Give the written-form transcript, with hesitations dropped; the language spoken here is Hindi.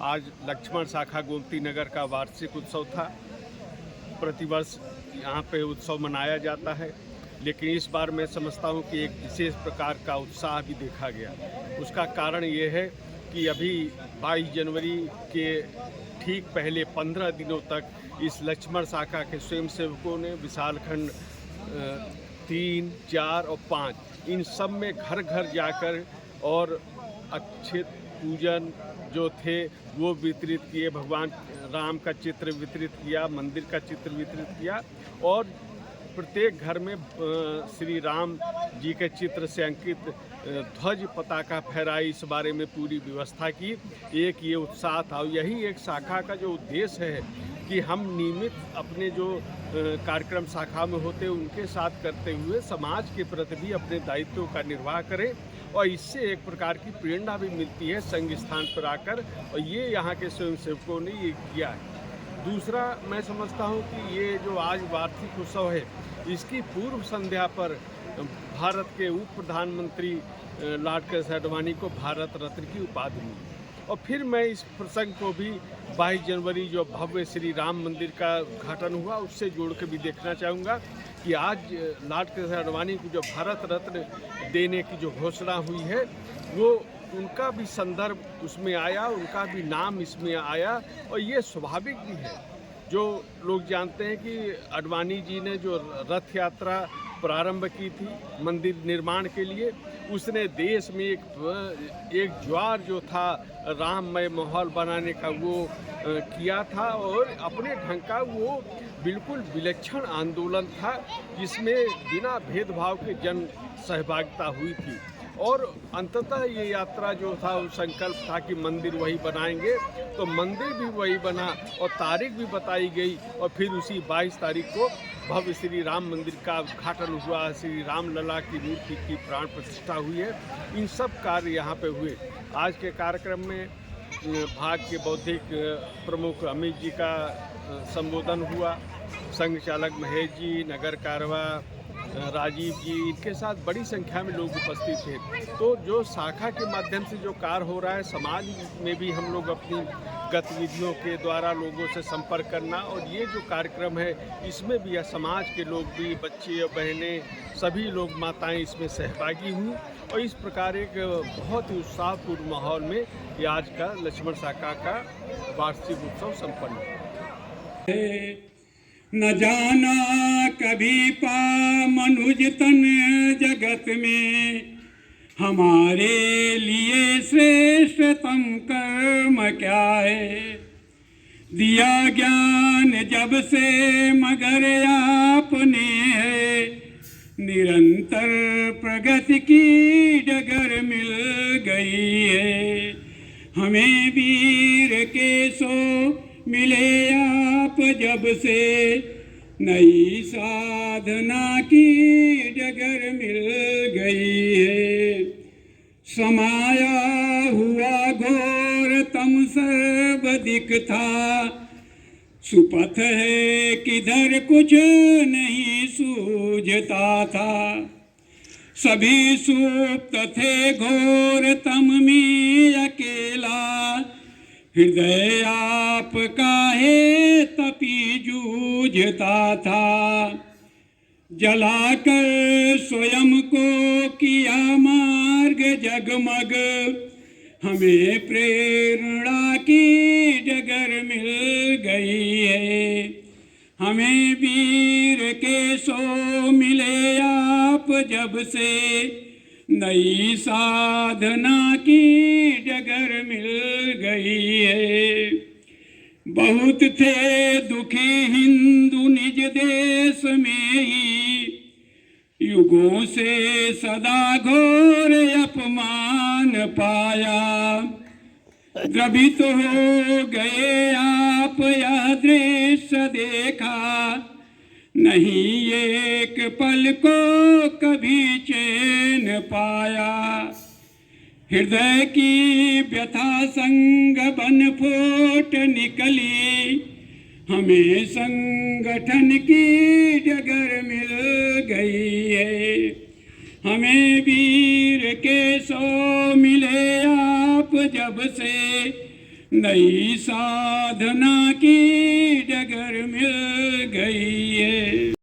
आज लक्ष्मण शाखा गोमती नगर का वार्षिक उत्सव था। प्रतिवर्ष यहाँ पे उत्सव मनाया जाता है, लेकिन इस बार मैं समझता हूँ कि एक विशेष प्रकार का उत्साह भी देखा गया। उसका कारण ये है कि अभी 22 जनवरी के ठीक पहले 15 दिनों तक इस लक्ष्मण शाखा के स्वयंसेवकों ने विशालखंड 3, 4 और 5 इन सब में घर घर जाकर और अच्छे पूजन जो थे वो वितरित किए, भगवान राम का चित्र वितरित किया, मंदिर का चित्र वितरित किया और प्रत्येक घर में श्री राम जी के चित्र से अंकित ध्वज पताका फहराई। इस बारे में पूरी व्यवस्था की। एक ये उत्साह था। यही एक शाखा का जो उद्देश्य है कि हम नियमित अपने जो कार्यक्रम शाखा में होते हैं उनके साथ करते हुए समाज के प्रति भी अपने दायित्वों का निर्वाह करें और इससे एक प्रकार की प्रेरणा भी मिलती है संघ स्थान पर आकर, और ये यहाँ के स्वयंसेवकों ने ये किया है। दूसरा, मैं समझता हूँ कि ये जो आज वार्षिक उत्सव है इसकी पूर्व संध्या पर भारत के उप प्रधानमंत्री लॉर्ड कृष्ण आडवाणी को भारत रत्न की उपाधि मिली। और फिर मैं इस प्रसंग को भी 22 जनवरी जो भव्य श्री राम मंदिर का उद्घाटन हुआ उससे जोड़ के भी देखना चाहूँगा कि आज लॉर्ड कृष्ण आडवाणी को जो भारत रत्न देने की जो घोषणा हुई है वो उनका भी संदर्भ उसमें आया, उनका भी नाम इसमें आया और ये स्वाभाविक भी है। जो लोग जानते हैं कि आडवाणी जी ने जो रथ यात्रा प्रारंभ की थी मंदिर निर्माण के लिए, उसने देश में एक ज्वार जो था राममय माहौल बनाने का वो किया था और अपने ढंग का वो बिल्कुल विलक्षण आंदोलन था जिसमें बिना भेदभाव के जन सहभागिता हुई थी। और अंततः ये यात्रा जो था वो संकल्प था कि मंदिर वही बनाएंगे, तो मंदिर भी वही बना और तारीख भी बताई गई और फिर उसी 22 तारीख को भव्य श्री राम मंदिर का उद्घाटन हुआ, श्री राम लला की मूर्ति की प्राण प्रतिष्ठा हुई है। इन सब कार्य यहाँ पे हुए। आज के कार्यक्रम में भाग के बौद्धिक प्रमुख अमित जी का संबोधन हुआ, संघ चालक महेश जी, नगर कारवा राजीव जी, इनके साथ बड़ी संख्या में लोग उपस्थित थे। तो जो शाखा के माध्यम से जो कार्य हो रहा है समाज में भी हम लोग अपनी गतिविधियों के द्वारा लोगों से संपर्क करना, और ये जो कार्यक्रम है इसमें भी समाज के लोग भी, बच्चे और बहनें, सभी लोग, माताएं इसमें सहभागी हुई और इस प्रकार एक बहुत ही उत्साहपूर्ण माहौल में ये आज का लक्ष्मण शाखा का वार्षिक उत्सव संपन्न हुआ। न जाना कभी पा मनुज तन जगत में, हमारे लिए श्रेष्ठतम कर्म क्या है। दिया ज्ञान जब से मगर आपने है, निरंतर प्रगति की डगर मिल गई है। हमें वीर के सो मिले आप जब से, नई साधना की डगर मिल गई है। समाया हुआ घोर तम सर्ब दिखता, सुपथ है किधर कुछ नहीं सूझता था। सभी सुप्त थे घोर तम में अकेला, हृदय आपका है तपी जूझता था। जलाकर स्वयं को किया मार्ग जगमग, हमें प्रेरणा की डगर मिल गई है। हमें वीर के सो मिले आप जब से, नई साधना की डगर मिल गई है। बहुत थे दुखी हिंदू निज देश में ही, युगों से सदा घोर अपमान पाया। द्रवित हो गए आप यह दृश्य देखा, नहीं एक पल को कभी चैन पाया। हृदय की व्यथा संग बन फूट निकली, हमें संगठन की डगर मिल गई है। हमें वीर के सो मिले आप जब से, नई साधना की डगर मिल गई है।